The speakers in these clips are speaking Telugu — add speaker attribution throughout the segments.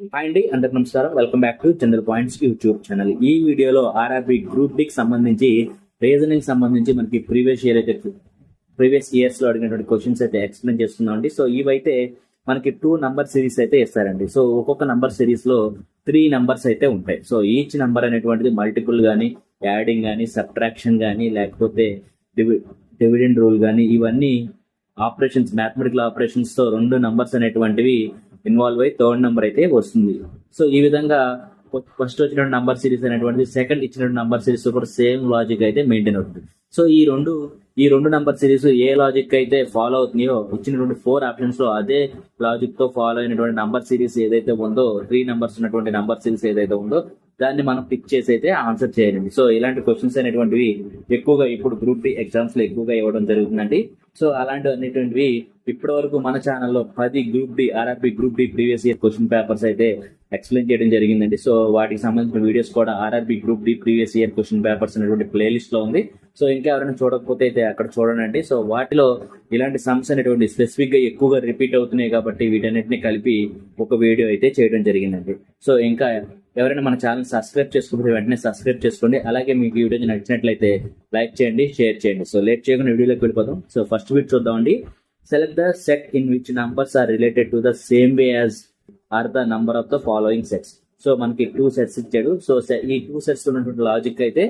Speaker 1: హాయ్ అండి, అందరికి నమస్కారం. Welcome back to general points YouTube channel. ఈ వీడియోలో ఆర్ఆర్బి గ్రూప్ డి కి సంబంధించి రీజనింగ్ సంబంధించి మనకి ప్రీవియస్ ఇయర్స్ లో అడిగినటువంటి క్వశ్చన్స్ అయితే ఎక్స్ప్లెయిన్ చేస్తున్నాం అండి. సో ఇవైతే మనకి 2 నంబర్ సిరీస్ అయితే ఇస్తారండి. సో ఒక్కొక్క నంబర్ సిరీస్ లో 3 నంబర్స్ అయితే ఉంటాయి. సో ఈచ్ నంబర్ అనేటువంటిది మల్టిపుల్ గానీ, యాడింగ్ గానీ, సబ్ట్రాక్షన్ గానీ, లేకపోతే డివిడెండ్ రూల్ గానీ, ఇవన్నీ ఆపరేషన్స్, మ్యాథమెటికల్ ఆపరేషన్స్ తో 2 నంబర్స్ అనేటువంటివి ఇన్వాల్వ్ అయ్యి థర్డ్ నెంబర్ అయితే వస్తుంది. సో ఈ విధంగా ఫస్ట్ వచ్చిన నంబర్ సిరీస్ అనేటువంటిది సెకండ్ ఇచ్చిన నంబర్ సిరీస్ కూడా సేమ్ లాజిక్ అయితే మెయింటైన్ అవుతుంది. సో ఈ రెండు నంబర్ సిరీస్ ఏ లాజిక్ అయితే ఫాలో అవుతున్నాయో ఇచ్చినటువంటి 4 ఆప్షన్స్ లో అదే లాజిక్ తో ఫాలో అయినటువంటి నంబర్ సిరీస్ ఏదైతే ఉందో, 3 నంబర్స్ ఉన్నటువంటి నంబర్ సిరీస్ ఏదైతే ఉందో దాన్ని మనం పిక్ చేసి అయితే ఆన్సర్ చేయాలండి. సో ఇలాంటి క్వశ్చన్స్ అనేటువంటివి ఎక్కువగా ఇప్పుడు గ్రూప్ డి ఎగ్జామ్స్ లో ఎక్కువగా ఇవ్వడం జరుగుతుందండి. సో అలాంటివి ఇప్పటి వరకు మన ఛానల్లో 10 group D RRB group D previous year question papers అయితే ఎక్స్ప్లెయిన్ చేయడం జరిగిందండి. సో వాటికి సంబంధించిన వీడియోస్ కూడా RRB group D previous year question papers అనేటువంటి ప్లేలిస్ట్ లో ఉంది. సో ఇంకా ఎవరైనా చూడకపోతే అయితే అక్కడ చూడండి. సో వాటిలో ఇలాంటి సమ్స్ అనేటువంటి స్పెసిఫిక్ గా ఎక్కువగా రిపీట్ అవుతున్నాయి కాబట్టి వీటన్నిటిని కలిపి ఒక వీడియో అయితే చేయడం జరిగిందండి. సో ఇంకా ఎవరైనా మన ఛానల్ సబ్స్క్రైబ్ చేసుకోకపోతే వెంటనే సబ్స్క్రైబ్ చేసుకోండి. అలాగే మీకు ఈ వీడియో నచ్చినట్లయితే లైక్ చేయండి, షేర్ చేయండి. సో లేట్ చేయకుండా వీడియోలోకి వెళ్ళిపోతాం. సో ఫస్ట్ వీడియో చూద్దామండి. Select the set in which numbers are related to the same way as are the number of the following sets. So మనకి 2 సెట్స్ ఇచ్చాడు. సో ఈ 2 సెట్స్ ఉన్నటువంటి లాజిక్ అయితే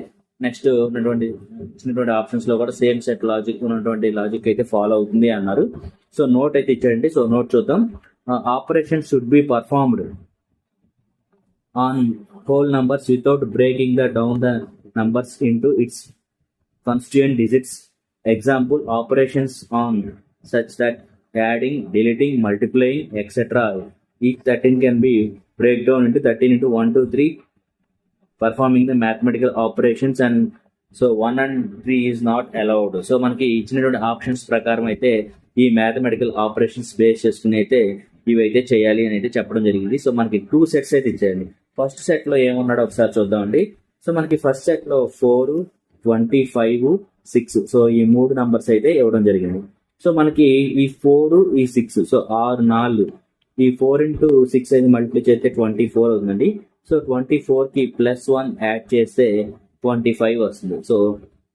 Speaker 1: నెక్స్ట్ ఇచ్చినటువంటి ఆప్షన్స్ లో కూడా సేమ్ సెట్ లాజిక్ ఉన్నటువంటి లాజిక్ అయితే ఫాలో అవుతుంది అన్నారు. సో నోట్ అయితే ఇచ్చాడండి. సో నోట్ చూద్దాం. Operation should be performed on whole numbers without breaking down the numbers into its constituent digits. Example, operations on such that adding, deleting, multiplying, etc. Each 13 can be break down into 13 into 1, 2, 3, performing the mathematical operations, and so 1 and 3 is not allowed. So మనకి ఇచ్చినటువంటి ఆప్షన్స్ ప్రకారం అయితే ఈ మ్యాథమెటికల్ ఆపరేషన్స్ బేస్ చేసుకుని అయితే ఇవైతే చేయాలి అని అయితే చెప్పడం జరిగింది. సో మనకి 2 సెట్స్ అయితే ఇచ్చాయండి. ఫస్ట్ సెట్ లో ఏమున్నాడో ఒకసారి చూద్దామండి. సో మనకి ఫస్ట్ సెట్ లో 4, 25, 6. సో ఈ 3 నంబర్స్ అయితే ఇవ్వడం జరిగింది. సో మనకి ఈ 4, ఈ 6, సో 6, 4, ఈ 4 ఇంటూ 6 అయితే మల్టిప్లై చేస్తే 24 అవుతుందండి. సో 24 కి +1 యాడ్ చేస్తే 25 వస్తుంది. సో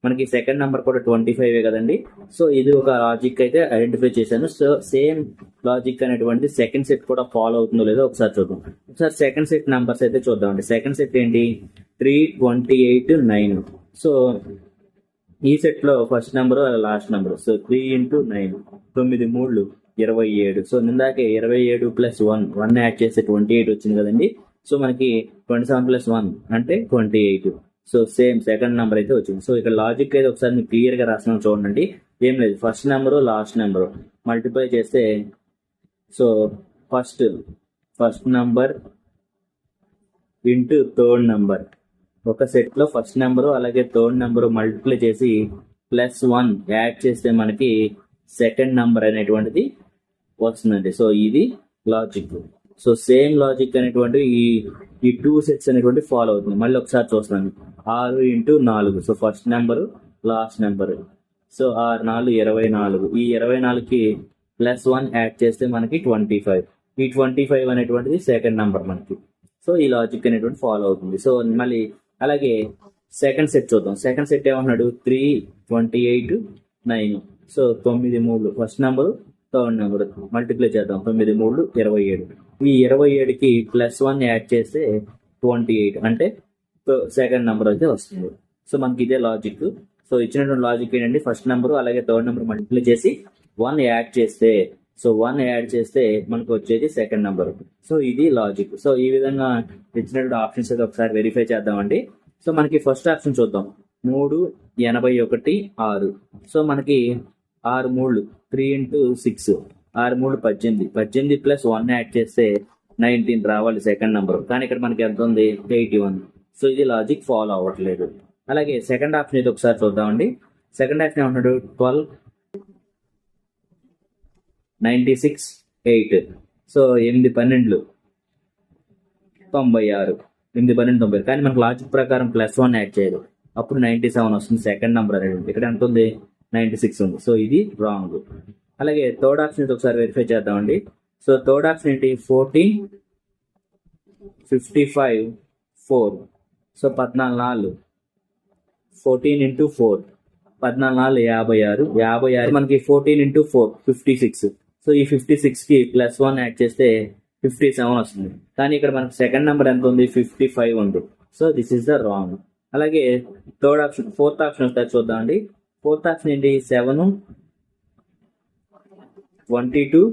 Speaker 1: మనకి సెకండ్ నెంబర్ కూడా 25 కదండి. సో ఇది ఒక లాజిక్ అయితే ఐడెంటిఫై చేశాను. సో సేమ్ లాజిక్ అనేటువంటి సెకండ్ సెట్ కూడా ఫాలో అవుతుందో లేదో ఒకసారి చూద్దాం. ఒకసారి సెకండ్ సెట్ నంబర్స్ అయితే చూద్దామండి. సెకండ్ సెట్ ఏంటి? 3, 28, 9. సో ఈ సెట్ లో first number last number. So 3 into 9, 9 3 27. So ఇందాకే 27 +1, 1 యాడ్ చేస్తే 28 వచ్చింది కదండి. సో మనకి 27 + 1 అంటే 28. సో సేమ్ సెకండ్ నెంబర్ అయితే వచ్చింది. సో ఇక్కడ లాజిక్ అయితే ఒకసారి మీకు క్లియర్ గా రాస్తున్నాం చూడండి. ఏం లేదు, first number last number multiply చేస్తే so first number into third number, ఒక సెట్ లో ఫస్ట్ నెంబరు అలాగే థర్డ్ నెంబరు మల్టిప్లై చేసి +1 యాడ్ చేస్తే మనకి సెకండ్ నెంబర్ అనేటువంటిది వస్తుందండి. సో ఇది లాజిక్. సో సేమ్ లాజిక్ అనేటువంటి ఈ 2 సెట్స్ అనేటువంటి ఫాలో అవుతుంది. మళ్ళీ ఒకసారి చూస్తాను. 6 into 4. So first number last number. So 6, 4, 24. ఈ 24కి +1 యాడ్ చేస్తే మనకి 25. ఈ 25 అనేటువంటిది సెకండ్ నెంబర్ మనకి. సో ఈ లాజిక్ అనేటువంటి ఫాలో అవుతుంది. సో మళ్ళీ అలాగే సెకండ్ సెట్ చూద్దాం. సెకండ్ సెట్ ఏమన్నాడు? 3, 28, 9. So 9 3 first number third number multiply చేద్దాం. 9 3 27. ఈ 27కి +1 యాడ్ చేస్తే 28 అంటే సెకండ్ నెంబర్ అయితే వస్తుంది. సో మనకి ఇదే లాజిక్. సో ఇచ్చినటువంటి లాజిక్ ఏంటంటే ఫస్ట్ నెంబర్ అలాగే థర్డ్ నెంబర్ మల్టిప్లై చేసి 1 యాడ్ చేస్తే, సో 1 యాడ్ చేస్తే మనకు వచ్చేది సెకండ్ నెంబర్. సో ఇది లాజిక్. సో ఈ విధంగా ఇచ్చినటువంటి ఆప్షన్స్ అయితే ఒకసారి వెరిఫై చేద్దామండి. సో మనకి ఫస్ట్ ఆప్షన్ చూద్దాం. 3, 81, 6. సో మనకి 6 3 3 ఇంటూ 6, 6 3 18. 18 + 1 యాడ్ చేస్తే 19 రావాలి సెకండ్ నెంబర్. కానీ ఇక్కడ మనకి ఎంత ఉంది? 81. సో ఇది లాజిక్ ఫాలో అవ్వట్లేదు. అలాగే సెకండ్ ఆప్షన్ ఇది ఒకసారి చూద్దామండి. సెకండ్ ఆప్షన్ ఏమన్నాడు? 12, 96, 8. సో 8 12 96. 8 12 90. కానీ మనకు లాజిక్ ప్రకారం +1 యాడ్ చేయదు, అప్పుడు 97 వస్తుంది సెకండ్ నెంబర్ అనేది. ఇక్కడ ఎంత ఉంది? 96 ఉంది. సో ఇది రాంగ్. అలాగే థర్డ్ ఆప్షన్ ఒకసారి వెరిఫై చేద్దామండి. సో థర్డ్ ఆప్షన్ ఏంటి? 14, 55 4. సో 14 14 ఇంటూ 4 14 56 56 మనకి 14 ఇంటూ 4 56. సో ఈ 56కి +1 యాడ్ చేస్తే 57 వస్తుంది. కానీ ఇక్కడ మనకి సెకండ్ నెంబర్ ఎంత ఉంది, 55 ఉంది. So this is the wrong. అలాగే ఫోర్త్ ఆప్షన్ వస్తే చూద్దాం అండి. ఫోర్త్ ఆప్షన్ ఏంటి, 7 22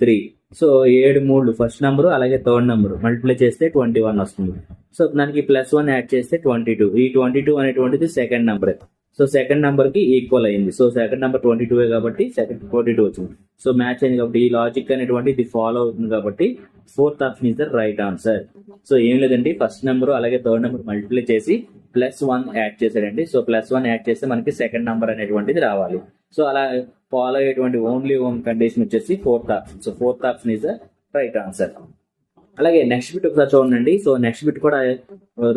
Speaker 1: 3. సో 7 3 ఫస్ట్ నెంబర్, అలాగే థర్డ్ నెంబర్ మల్టిప్లై చేస్తే 21 వస్తుంది. సో దానికి +1 యాడ్ చేస్తే 22. ఈ 22 అనేటువంటిది second number. So second number కి ఈక్వల్ అయింది. సో సెకండ్ నెంబర్ 22 కాబట్టి సెకండ్ 22 వచ్చింది. సో మ్యాచ్ అయింది కాబట్టి ఈ లాజిక్ అనేటువంటి ఇది ఫాలో అవుతుంది కాబట్టి fourth option is the right answer. So ఏం లేదండి, ఫస్ట్ నెంబర్ అలాగే థర్డ్ నెంబర్ మల్టిప్లై చేసి +1 యాడ్ చేశాడండి. సో +1 యాడ్ చేస్తే మనకి సెకండ్ నెంబర్ అనేటువంటిది రావాలి. సో అలా ఫాలో అయ్యేటువంటి ఓన్లీ కండిషన్ వచ్చేసి fourth option. So fourth option is the right answer. అలాగే నెక్స్ట్ బిట్ ఒకసారి చూడండి. సో నెక్స్ట్ బిట్ కూడా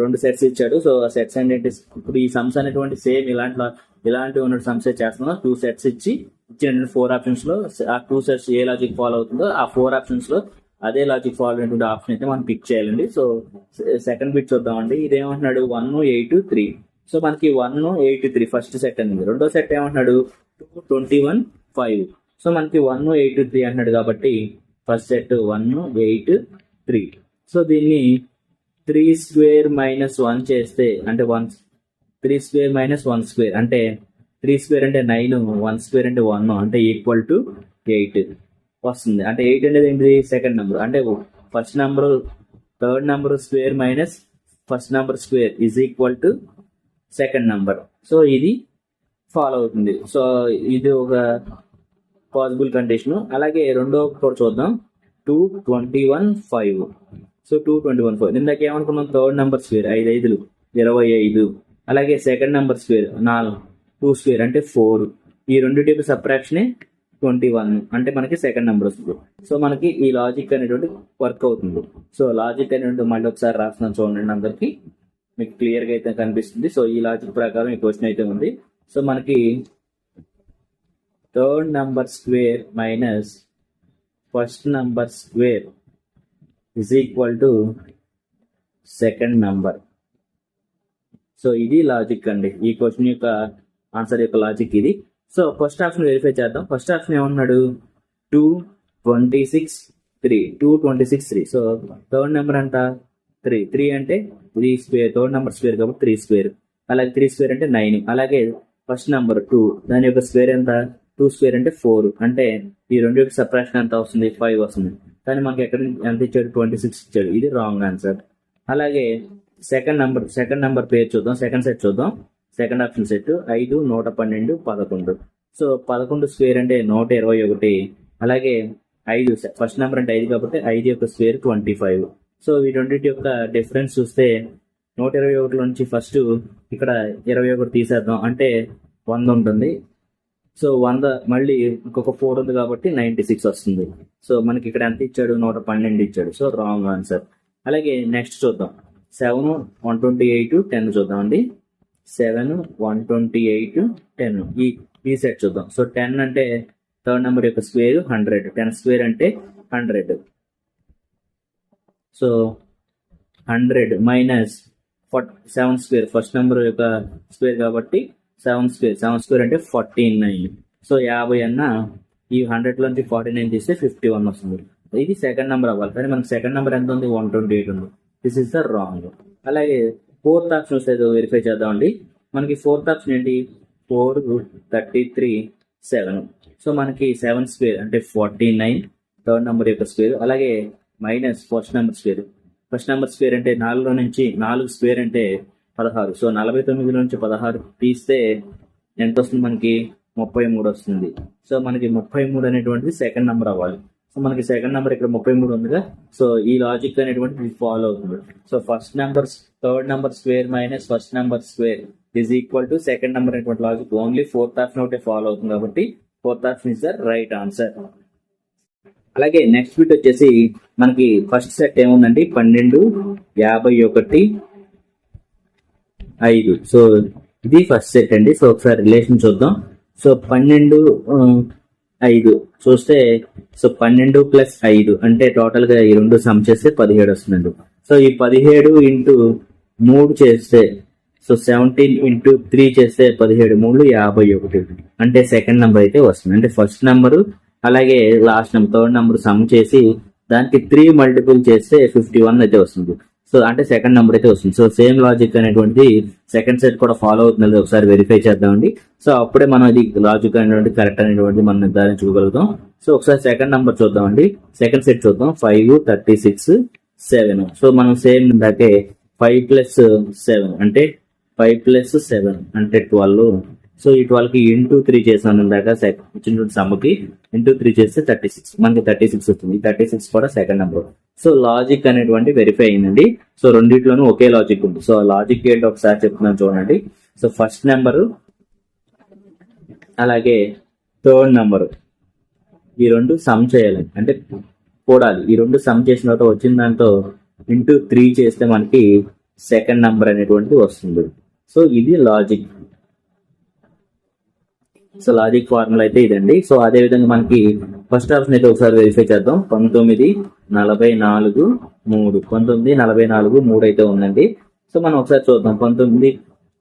Speaker 1: 2 సెట్స్ ఇచ్చాడు. సో ఆ సెట్స్ ఏంటంటే ఇప్పుడు ఈ సమ్స్ అనేటువంటి సేమ్ ఇలాంటి ఉన్న సమ్స్ చేస్తున్నాం. 2 సెట్స్ ఇచ్చిన 4 ఆప్షన్స్ లో ఆ 2 సెట్స్ ఏ లాజిక్ ఫాలో అవుతుందో ఆ 4 ఆప్షన్స్ లో అదే లాజిక్ ఫాలో అయినటువంటి ఆప్షన్ అయితే మనం పిక్ చేయాలండి. సో సెకండ్ బిట్ చూద్దామండి. ఇదేమంటున్నాడు 1 8 3. సో మనకి 1 8 3 ఫస్ట్ సెట్ అనేది. రెండో సెట్ ఏమంటున్నాడు 2 21 5. సో మనకి 1 8 3 అంటున్నాడు కాబట్టి ఫస్ట్ సెట్ 1 8 3. సో దీన్ని 3 స్క్వేర్ మైనస్ 1 చేస్తే అంటే 3 స్క్వేర్ మైనస్ 1 స్క్వేర్ అంటే 3 స్క్వేర్ అంటే 9, 1 స్క్వేర్ అంటే 1 అంటే ఈక్వల్ టు 8 వస్తుంది. అంటే 8 అనేది ఏంటి, సెకండ్ నెంబర్. అంటే first number third number square minus first number square is equal to second number. So ఇది ఫాలో అవుతుంది. సో ఇది ఒక పాసిబుల్ కండిషన్. అలాగే రెండో కూడా చూద్దాం. 2 21 5. సో 2 21 5. ఇందాక ఏమనుకున్నాం, థర్డ్ నెంబర్ స్క్వేర్ 5 5 25. అలాగే సెకండ్ నెంబర్ స్క్వేర్ 4 2 స్క్వేర్ అంటే 4. ఈ రెండు టైపు సబ్ట్రాక్షనే 21 అంటే మనకి సెకండ్ నెంబర్ వస్తుంది. సో మనకి ఈ లాజిక్ అనేటువంటి వర్క్ అవుతుంది. సో లాజిక్ అనేటువంటి మళ్ళీ ఒకసారి రాస్తున్నాను చూడండి, అందరికి మీకు క్లియర్ గా అయితే కనిపిస్తుంది. సో ఈ లాజిక్ ప్రకారం ఈ క్వశ్చన్ అయితే ఉంది. సో మనకి third number square minus first number square is equal to second number. So ఇది లాజిక్ అండి, ఈ క్వశ్చన్ యొక్క ఆన్సర్ యొక్క లాజిక్ ఇది. సో ఫస్ట్ ఆప్షన్ వెరిఫై చేద్దాం. ఫస్ట్ ఆప్షన్ ఏమన్నాడు 2 26 3. 2 26 3. సో థర్డ్ నెంబర్ అంట 3 అంటే 3 స్క్వేర్, థర్డ్ నెంబర్ స్క్వేర్ కాబట్టి 3 స్క్వేర్. అలాగే 3 స్క్వేర్ అంటే 9. అలాగే ఫస్ట్ నెంబర్ 2, దాని యొక్క స్క్వేర్ ఎంత 2 స్క్వేర్ అంటే 4. అంటే ఈ రెండు యొక్క సబ్ట్రాక్షన్ ఎంత వస్తుంది, 5 వస్తుంది. కానీ మనకి ఎక్కడ ఎంత ఇచ్చాడు, 26 ఇచ్చాడు. ఇది రాంగ్ ఆన్సర్. అలాగే సెకండ్ నెంబర్ పేరు చూద్దాం. సెకండ్ సెట్ చూద్దాం. Second option set 5 112 11. So 11 square అంటే 121. అలాగే 5 ఫస్ట్ నెంబర్ అంటే 5 కాబట్టి 5 యొక్క స్క్వేర్ 25. సో ఈ రెండింటి యొక్క డిఫరెన్స్ చూస్తే 121 నుంచి ఫస్ట్ ఇక్కడ 21 తీసేద్దాం అంటే 100 ఉంటుంది. సో 100 మళ్ళీ ఇంకొక 4 ఉంది కాబట్టి 96 వస్తుంది. సో మనకి ఇక్కడ ఎంత ఇచ్చాడు, 112 ఇచ్చాడు. So wrong answer. అలాగే నెక్స్ట్ చూద్దాం. 7 128 10 చూద్దాం అండి. 7 128 10 ఈ సెట్ చూద్దాం. సో 10 అంటే థర్డ్ నెంబర్ యొక్క స్క్వేర్ 100. 10 స్క్వేర్ అంటే 100. So 100 minus 7 square first number యొక్క స్క్వేర్ కాబట్టి 7 స్క్వేర్ అంటే 49. సో 50 అన్న ఈ 100 లోంచి 49 తీస్తే 51 వస్తుంది. ఇది సెకండ్ నెంబర్ అవ్వాలి, కానీ మనకి సెకండ్ నెంబర్ ఎంత ఉంది, 128 ఉంది. This is the wrong. అలాగే ఫోర్త్ ఆప్షన్ ఏదో వెరిఫై చేద్దామండి. మనకి ఫోర్త్ ఆప్షన్ ఏంటి, 4 33 7. సో మనకి 7 స్క్వేర్ అంటే 49 థర్డ్ నెంబర్ యొక్క స్క్వేర్. అలాగే minus first number square. First number square అంటే 4 నుంచి 4 స్క్వేర్ అంటే 16. సో 49 నుంచి 16 తీస్తే ఎంత వస్తుంది, మనకి 33 వస్తుంది. సో మనకి 33 అనేటువంటిది సెకండ్ నెంబర్ అవ్వాలి. సో మనకి సెకండ్ నెంబర్ ఇక్కడ 33 ఉందిగా. సో ఈ లాజిక్ అనేటువంటిది ఫాలో అవుతుంది. So first number third number square minus first number square is equal to second number అనేటువంటి లాజిక్ ఓన్లీ ఫోర్త్ ఆప్షన్ ఒకటే ఫాలో అవుతుంది కాబట్టి fourth option is the right answer. అలాగే నెక్స్ట్ బిట్ వచ్చేసి మనకి ఫస్ట్ సెట్ ఏముందండి, 12 51 5. సో ఇది ఫస్ట్ సెట్ అండి. సో ఒకసారి రిలేషన్ చూద్దాం. సో 12 5 చూస్తే సో 12 + 5 అంటే టోటల్ గా ఈ రెండు సమ్ చేస్తే 17 వస్తుందండి. సో ఈ 17 ఇంటూ 3 చేస్తే సో 17 ఇంటూ 3 చేస్తే 17 3 51 అంటే సెకండ్ నెంబర్ అయితే వస్తుంది. అంటే ఫస్ట్ నెంబరు అలాగే last number third number some చేసి దానికి 3 మల్టిపుల్ చేస్తే 51 అయితే వస్తుంది. సో అంటే సెకండ్ నెంబర్ అయితే వస్తుంది. సో సేమ్ లాజిక్ అనేటువంటిది సెకండ్ సెట్ కూడా ఫాలో అవుతుంది, ఒకసారి వెరిఫై చేద్దామండి. సో అప్పుడే మనం అది లాజిక్ అనేటువంటి కరెక్ట్ అనేటువంటి మనం నిర్ధారించుకోగలుగుతాం. సో ఒకసారి సెకండ్ నెంబర్ చూద్దామండి. సెకండ్ సెట్ చూద్దాం. 5 36 7. సో మనం సేమ్ ఇందాకే 5 + 7 అంటే 5 + 7 అంటే 12. సో ఈ 12 కి ఇంటూ 3 చేసాను ఇందాక ఇచ్చిన సమ్ముకి ఇంటూ 3 చేస్తే 36 మనకి 36 వస్తుంది. 36 కూడా సెకండ్ నెంబర్. సో లాజిక్ అనేటువంటి వెరిఫై అయిందండి. సో రెండిట్లోనూ ఒకే లాజిక్ ఉంది. సో లాజిక్ ఏంటో ఒకసారి చెప్తున్నాను చూడండి. సో ఫస్ట్ నెంబరు అలాగే థర్డ్ నెంబరు ఈ రెండు సమ్ చేయాలి, అంటే కూడాలి. ఈ రెండు సమ్ చేసిన తర్వాత వచ్చిన దాంతో ఇంటూ 3 చేస్తే మనకి సెకండ్ నెంబర్ అనేటువంటిది వస్తుంది. సో ఇది లాజిక్. సో లాజిక్ ఫార్ములా అయితే ఇదండి. సో అదే విధంగా మనకి ఫస్ట్ ఆప్షన్ అయితే ఒకసారి వెరిఫై చేద్దాం. 19 44 3 19 44 3 అయితే ఉందండి. సో మనం ఒకసారి చూద్దాం. 19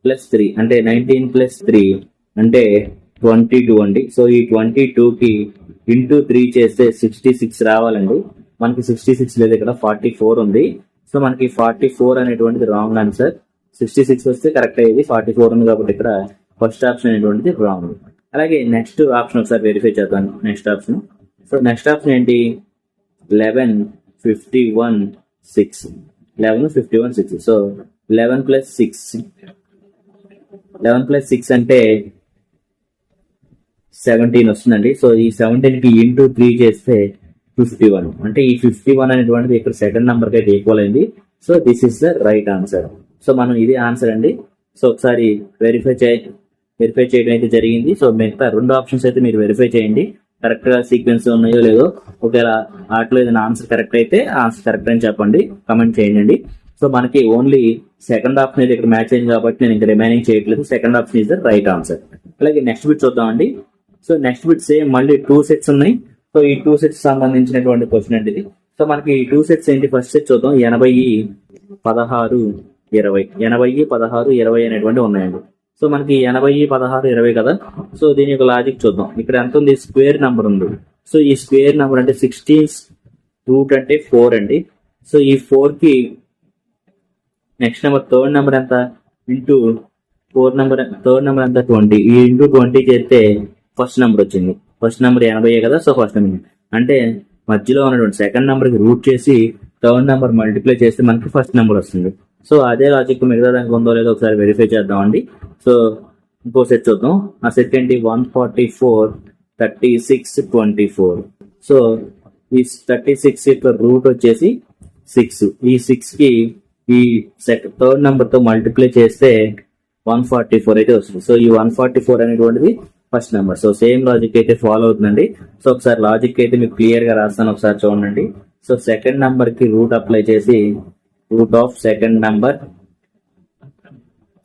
Speaker 1: + 3 అంటే 19 + 3 అంటే 22 అండి. సో ఈ 22 కి ఇంటూ 3 చేస్తే 66 రావాలండి. మనకి 66 లేదు, ఇక్కడ 44 ఉంది. సో మనకి 44 అనేటువంటిది రాంగ్ ఆన్సర్. 66 వస్తే కరెక్ట్ అయ్యేది, 44 ఉంది కాబట్టి ఇక్కడ ఫస్ట్ ఆప్షన్ అనేటువంటిది రాంగ్. అలాగే నెక్స్ట్ ఆప్షన్ ఒకసారి వెరిఫై చేద్దాం. Next option. So next option ఏంటి? 11 51 6 11 51 6. సో 11 + 6 11 + 6 అంటే 17 వస్తుందండి. సో ఈ 17 కి ఇంటూ 3 చేస్తే 51 అంటే ఈ 51 అనేటువంటిది ఇక్కడ సెకండ్ నెంబర్ కి అయితే ఈక్వల్ అయింది. So this is the right answer. So మనం ఇది ఆన్సర్ అండి. సో ఒకసారి వెరిఫై చేయడం అయితే జరిగింది. సో మిగతా రెండు ఆప్షన్స్ అయితే మీరు వెరిఫై చేయండి, కరెక్ట్ గా సీక్వెన్స్ ఉన్నాయో లేదో. ఒకవేళ వాటిలో ఏదైనా ఆన్సర్ కరెక్ట్ అయితే ఆన్సర్ కరెక్ట్ అని చెప్పండి, కమెంట్ చేయండి. సో మనకి ఓన్లీ సెకండ్ ఆప్షన్ అయితే ఇక్కడ మ్యాచ్ అయింది కాబట్టి నేను ఇంకా రిమైనింగ్ చేయట్లేదు. Second option is the right answer. అలాగే నెక్స్ట్ బిట్ చూద్దామండి. సో నెక్స్ట్ బిట్ సేమ్ మళ్ళీ 2 సెట్స్ ఉన్నాయి. సో ఈ 2 సెట్స్ సంబంధించినటువంటి క్వశ్చన్ అండి ఇది. సో మనకి ఈ 2 సెట్స్ ఏంటి? ఫస్ట్ సెట్ చూద్దాం. 80 16 20 80 16 20 అనేటువంటి ఉన్నాయండి. సో మనకి 80 16 20 కదా. సో దీని యొక్క లాజిక్ చూద్దాం. ఇక్కడ ఎంత ఉంది? స్క్వేర్ నెంబర్ ఉంది. సో ఈ స్క్వేర్ నెంబర్ అంటే 16 రూట్ అంటే 4 అండి. సో ఈ 4 కి నెక్స్ట్ నెంబర్ థర్డ్ నెంబర్ ఎంత? ఇంటూ 4 నెంబర్ థర్డ్ నెంబర్ ఎంత? 20. ఈ ఇంటూ 20 చేస్తే ఫస్ట్ నెంబర్ వచ్చింది. ఫస్ట్ నెంబర్ 80 కదా. సో ఫస్ట్ నెంబర్ అంటే మధ్యలో ఉన్నటువంటి సెకండ్ నెంబర్ కి రూట్ చేసి థర్డ్ నెంబర్ మల్టిప్లై చేస్తే మనకి ఫస్ట్ నెంబర్ వస్తుంది. సో అదే లాజిక్ మిగతా దానికి ఉందో లేదో ఒకసారి వెరిఫై చేద్దామండి. సో ఇంకో సెట్ చూద్దాం. ఆ సెట్ ఏంటి? 144 36 24. సో ఈ 36 యొక్క రూట్ వచ్చేసి 6. ఈ 6 కి ఈ థర్డ్ నెంబర్ తో మల్టిప్లై చేస్తే 144 అయితే వస్తుంది. సో ఈ 144 అనేటువంటిది first number. So same logic అయితే ఫాలో అవుతుందండి. సో ఒకసారి లాజిక్ అయితే మీకు క్లియర్ గా రాస్తాను, ఒకసారి చూడండి. సో సెకండ్ నెంబర్ కి రూట్ అప్లై చేసి root of second number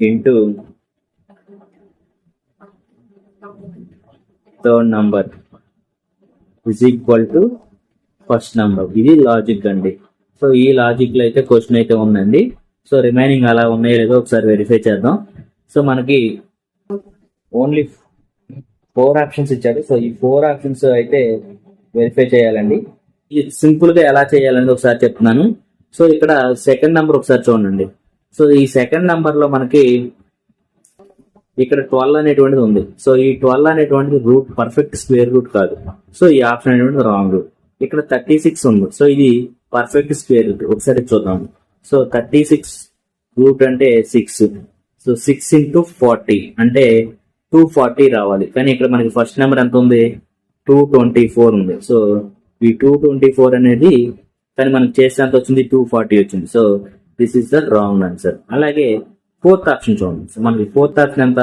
Speaker 1: into third number is equal to first number. ఇది లాజిక్ అండి. సో ఈ లాజిక్ లో అయితే క్వశ్చన్ అయితే ఉందండి. సో రిమైనింగ్ అలా ఉన్నాయో లేదో ఒకసారి వెరిఫై చేద్దాం. సో మనకి ఓన్లీ 4 ఆప్షన్స్ ఇచ్చారు. సో ఈ 4 ఆప్షన్స్ అయితే వెరిఫై చేయాలండి. ఇది సింపుల్ గా ఎలా చేయాలని ఒకసారి చెప్తున్నాను. సో ఇక్కడ సెకండ్ నెంబర్ ఒకసారి చూడండి. సో ఈ సెకండ్ నెంబర్ లో మనకి ఇక్కడ 12 అనేటువంటిది ఉంది. సో ఈ 12 అనేటువంటిది రూట్ పర్ఫెక్ట్ స్క్వేర్ రూట్ కాదు. సో ఈ ఆప్షన్ అనేటువంటిది రాంగ్. ఇక్కడ 36 ఉంది. సో ఇది పర్ఫెక్ట్ స్క్వేర్ రూట్. ఒకసారి చూద్దాం. సో 36 రూట్ అంటే 6. సో 6 ఇంటూ 40 అంటే 240 రావాలి. కానీ ఇక్కడ మనకి ఫస్ట్ నెంబర్ ఎంత ఉంది? 224 ఉంది. సో ఈ 224 అనేది కానీ మనకి చేస్తే ఎంత వచ్చింది? 240 వచ్చింది. So this is the wrong answer. అలాగే ఫోర్త్ ఆప్షన్ చూడండి. సో మనకి ఫోర్త్ ఆప్షన్ ఎంత?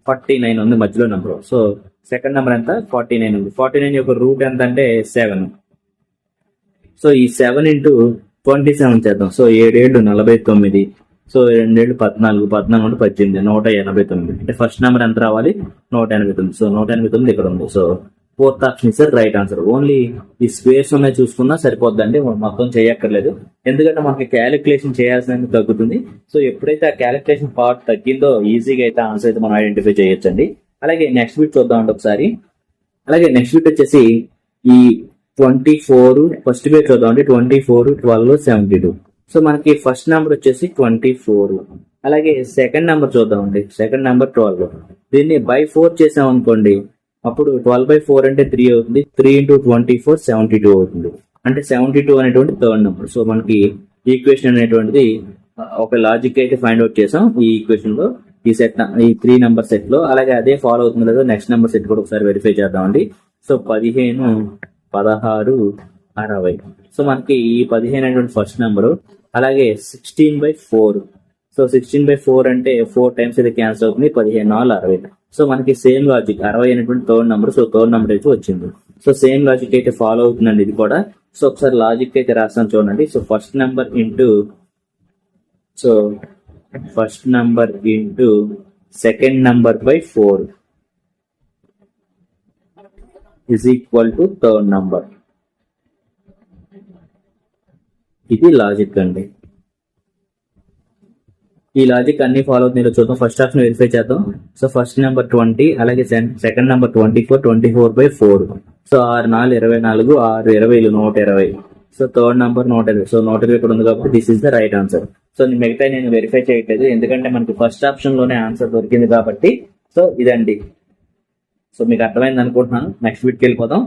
Speaker 1: 49 ఉంది మధ్యలో నెంబర్. సో సెకండ్ నెంబర్ ఎంత? 49 ఉంది. 49 యొక్క రూట్ ఎంత అంటే 7. సో ఈ 7 ఇంటూ 27 చేద్దాం. సో 7 ఏళ్ళు 49. సో 2 ఏళ్ళు 14 14 అంటే 18 189. అంటే ఫస్ట్ నెంబర్ ఎంత రావాలి? 189. సో 189 ఇక్కడ ఉంది. So fourth option is right answer. Only ఈ స్క్వేర్స్ ఉన్నాయి చూసుకున్నా సరిపోద్దండి, మొత్తం చేయక్కర్లేదు. ఎందుకంటే మనకి క్యాలిక్యులేషన్ చేయాల్సిన తగ్గుతుంది. సో ఎప్పుడైతే ఆ క్యాలిక్యులేషన్ పార్ట్ తగ్గిందో ఈజీగా అయితే ఆన్సర్ అయితే మనం ఐడెంటిఫై చేయొచ్చండి. అలాగే నెక్స్ట్ బిట్ చూద్దామండి ఒకసారి. అలాగే నెక్స్ట్ బిట్ వచ్చేసి ఈ 24 ఫస్ట్ బిట్ చూద్దామండి. 24, 12, 72. సో మనకి ఫస్ట్ నెంబర్ వచ్చేసి 24. అలాగే సెకండ్ నెంబర్ చూద్దామండి. Second number 12. దీన్ని బై 4 చేసాం అనుకోండి, అప్పుడు 12/4 అంటే 3 అవుతుంది. 3 × 24 72 అవుతుంది. అంటే 72 అనేటువంటి థర్డ్ నెంబర్. సో మనకి ఈక్వేషన్ అనేటువంటిది ఒక లాజిక్ అయితే ఫైండ్ అవుట్ చేసాం ఈ ఈక్వేషన్ లో, ఈ 3 నెంబర్ సెట్ లో. అలాగే అదే ఫాలో అవుతుంది లేదో నెక్స్ట్ నెంబర్ సెట్ కూడా ఒకసారి వెరిఫై చేద్దామండి. సో 15, 16, 60. సో మనకి ఈ 15 అనేటువంటి ఫస్ట్ నెంబరు. అలాగే 16/4. సో 16/4 అంటే 4 టైమ్స్ అయితే క్యాన్సిల్ అవుతుంది. 15, 60. సో మనకి సేమ్ లాజిక్ 60 అనేటువంటి third number. So third number అయితే వచ్చింది. సో సేమ్ లాజిక్ అయితే ఫాలో అవుతుందండి ఇది కూడా. సో ఒకసారి లాజిక్ అయితే రాస్తాను చూడండి. So first number into second number by 4 is equal to third number. ఇది లాజిక్ అండి. ఈ లాజిక్ అన్ని ఫాలో అవుతుంది చూద్దాం. ఫస్ట్ ఆప్షన్ వెరిఫై చేద్దాం. సో ఫస్ట్ నెంబర్ 20, అలాగే second number 24, 24/4. So 6, 4, 24, 6, 20, 120. So third number 120. So 120 ఇక్కడ ఉంది కాబట్టి this is the right answer. So మిగతా నేను వెరిఫై చేయట్లేదు, ఎందుకంటే మనకి ఫస్ట్ ఆప్షన్ లోనే ఆన్సర్ దొరికింది కాబట్టి. సో ఇదండి. సో మీకు అర్థమైంది అనుకుంటున్నాను. నెక్స్ట్ బిట్కి వెళ్ళిపోదాం.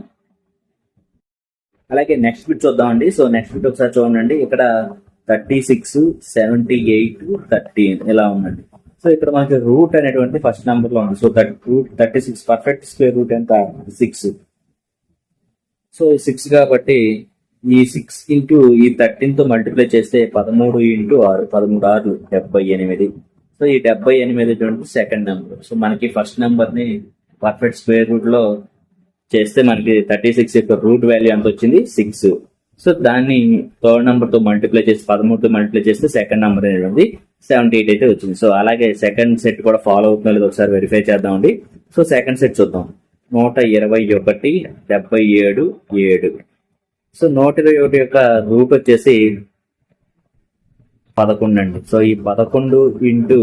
Speaker 1: అలాగే నెక్స్ట్ బిట్ చూద్దామండి. సో నెక్స్ట్ బిట్ ఒకసారి చూడండి. ఇక్కడ 36, 78, 13 ఇలా ఉందండి. సో ఇక్కడ మనకి రూట్ అనేటువంటి ఫస్ట్ నెంబర్ లో ఉంది. So root 36 perfect square root ఎంత 6. సో 6 కాబట్టి ఈ 6 ఇంటూ ఈ 13 తో మల్టిప్లై చేస్తే 13 × 6, 13 6 78. సో ఈ 78 సెకండ్ నెంబర్. సో మనకి ఫస్ట్ నెంబర్ ని పర్ఫెక్ట్ స్క్వేర్ రూట్ లో చేస్తే మనకి 36 యొక్క రూట్ వాల్యూ ఎంత వచ్చింది 6. సో దాన్ని థర్డ్ నెంబర్ తో మల్టిప్లై చేసి 13 తో మల్టిప్లై చేస్తే సెకండ్ నెంబర్ అనేది 78 అయితే వచ్చింది. సో అలాగే సెకండ్ సెట్ కూడా ఫాలో అవుతుందో లేదో ఒకసారి వెరిఫై చేద్దామండి. సో సెకండ్ సెట్ చూద్దాం. 121, 77, 7. సో 121 యొక్క రూట్ వచ్చేసి 11 అండి. సో ఈ 11 ఇంటూ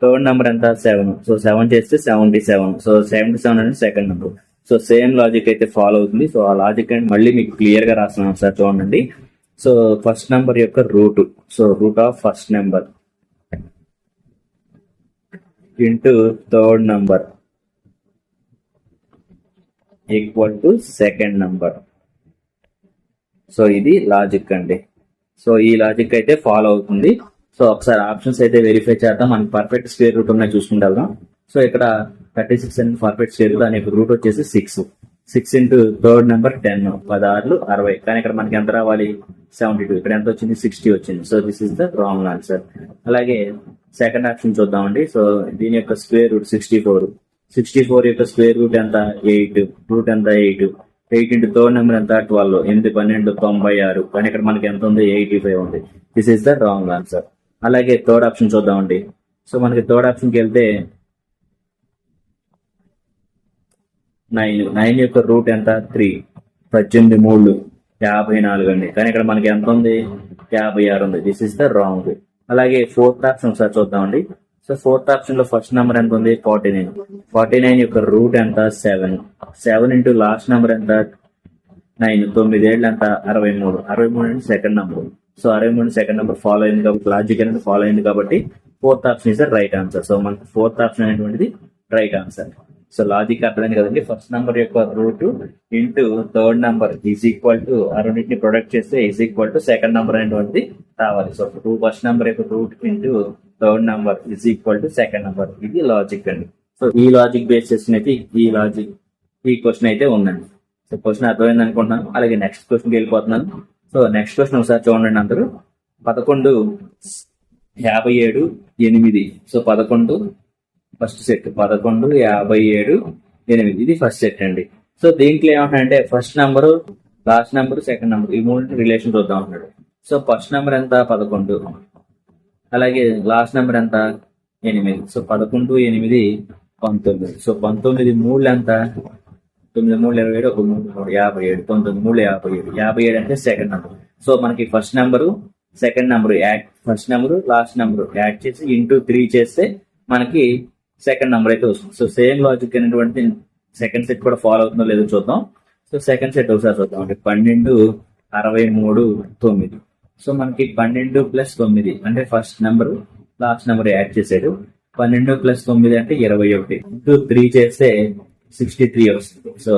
Speaker 1: థర్డ్ నెంబర్ ఎంత 7. సో 7 చేస్తే 77. సో 77 అనేది second number. So same logic అయితే ఫాలో అవుతుంది. సో ఆ లాజిక్ అండ్ మళ్ళీ మీకు క్లియర్ గా రాస్తున్నాను సార్ చూడండి. సో ఫస్ట్ నెంబర్ యొక్క root, so root of first number into third number equal to second number. So ఇది లాజిక్ అండి. సో ఈ లాజిక్ అయితే ఫాలో అవుతుంది. సో ఒకసారి ఆప్షన్స్ అయితే వెరిఫై చేద్దాం. మనకి పర్ఫెక్ట్ స్క్వేర్ రూట్ ఉన్నాయి చూసుకుంటే వెళ్దాం. సో ఇక్కడ 36 అనేది పర్ఫెక్ట్ స్క్వేర్ రూట్, దాని యొక్క రూట్ వచ్చేసి 6. 6 ఇంటూ థర్డ్ నెంబర్ 10, 16, 60. కానీ ఇక్కడ మనకి ఎంత రావాలి 72. ఇక్కడ ఎంత వచ్చింది 60 వచ్చింది. So this is the wrong answer. అలాగే సెకండ్ ఆప్షన్ చూద్దామండి. సో దీని యొక్క స్క్వేర్ రూట్ 64. 64 యొక్క స్క్వేర్ రూట్ ఎంత 8. రూట్ ఎంత 8. 8 ఇంటూ థర్డ్ నెంబర్ ఎంత 12. 8, 12, 96. కానీ ఇక్కడ మనకి ఎంత ఉంది 85 ఉంది. This is the wrong answer. అలాగే థర్డ్ ఆప్షన్ చూద్దామండి. సో మనకి థర్డ్ ఆప్షన్కి వెళ్తే 9 యొక్క రూట్ ఎంత 3. 18, 3, 54 అండి. కానీ ఇక్కడ మనకి ఎంత ఉంది 56 ఉంది. This is the wrong. అలాగే ఫోర్త్ ఆప్షన్ ఒకసారి చూద్దామండి. సో ఫోర్త్ ఆప్షన్ లో ఫస్ట్ నెంబర్ ఎంత ఉంది 49. 49 యొక్క రూట్ ఎంత 7. 7 ఇంటూ లాస్ట్ నెంబర్ ఎంత 9. 9 ఏళ్ళు ఎంత 63. 63 అంటే second number. So 63 second number follow అయింది కాబట్టి లాజిక్ అనేది ఫాలో అయింది కాబట్టి fourth option is the right answer. So మనకి ఫోర్త్ ఆప్షన్ అనేటువంటిది రైట్ ఆన్సర్. సో లాజిక్ అర్థమైంది కదండి. ఫస్ట్ నెంబర్ యొక్క route into third number is equal to రెండింటిని ప్రొడక్ట్ చేస్తే is equal to second number అనేటువంటిది రావాలి. సో ఫస్ట్ నెంబర్ యొక్క route into third number is equal to second number. ఇది లాజిక్ అండి. సో ఈ లాజిక్ బేస్ చేసిన అయితే ఈ క్వశ్చన్ అయితే ఉందండి. సో క్వశ్చన్ అర్థమైంది అనుకుంటున్నాను. అలాగే నెక్స్ట్ క్వశ్చన్కి వెళ్ళిపోతున్నాను. సో నెక్స్ట్ క్వశ్చన్ ఒకసారి చూడండి అందరూ. 11, 57, 8. So 11 first set. 11, 57, 8. ఇది ఫస్ట్ సెట్ అండి. సో దీంట్లో ఏమంటాడంటే first number, last number, second number ఈ మూడు రిలేషన్ చూద్దాం అంటున్నాడు. సో ఫస్ట్ నెంబర్ ఎంత 11. అలాగే లాస్ట్ నెంబర్ ఎంత 8. సో 11, 8, 19. సో 19 3 ఎంత 9 3 27, ఒక 3 3 57, 9 3 57, 57 అంటే సెకండ్ నెంబర్. సో మనకి first number second number add, first number last number add చేసి ఇంటూ 3 చేస్తే మనకి సెకండ్ నెంబర్ అయితే వస్తుంది. సో సేమ్ లాజిక్ అనేటువంటి సెకండ్ సెట్ కూడా ఫాలో అవుతుందో లేదో చూద్దాం. సో సెకండ్ సెట్ ఒకసారి చూద్దాం. అంటే 12 63 9. సో మనకి 12 + 9 అంటే first number last number add చేసాడు. 12 + 9 అంటే 21 ఇంటూ 3 చేస్తే 63 వస్తుంది. సో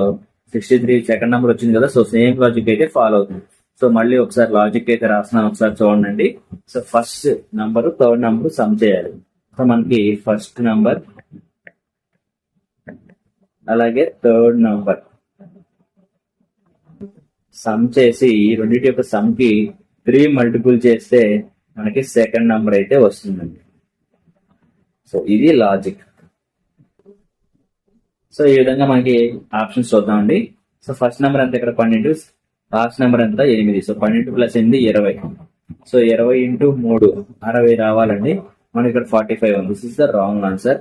Speaker 1: 63 సెకండ్ నెంబర్ వచ్చింది కదా. సో సేమ్ లాజిక్ అయితే ఫాలో అవుతుంది. సో మళ్ళీ ఒకసారి లాజిక్ అయితే రాస్తున్నాను, ఒకసారి చూడండి. So first number third number some చేయాలి. సో మనకి ఫస్ట్ నంబర్ అలాగే థర్డ్ నంబర్ సమ్ చేసి ఈ రెండింటి యొక్క సమ్ కి 3 మల్టిపుల్ చేస్తే మనకి సెకండ్ నంబర్ అయితే వస్తుందండి. సో ఇది లాజిక్. సో ఈ విధంగా మనకి ఆప్షన్స్ చూద్దామండి. సో ఫస్ట్ నెంబర్ ఎంత ఇక్కడ 12, లాస్ట్ నెంబర్ ఎంత 8. సో 12 + 8 20. సో 20 × 3 60 రావాలండి. మనకి ఇక్కడ 45 ఉంది. This is the wrong answer.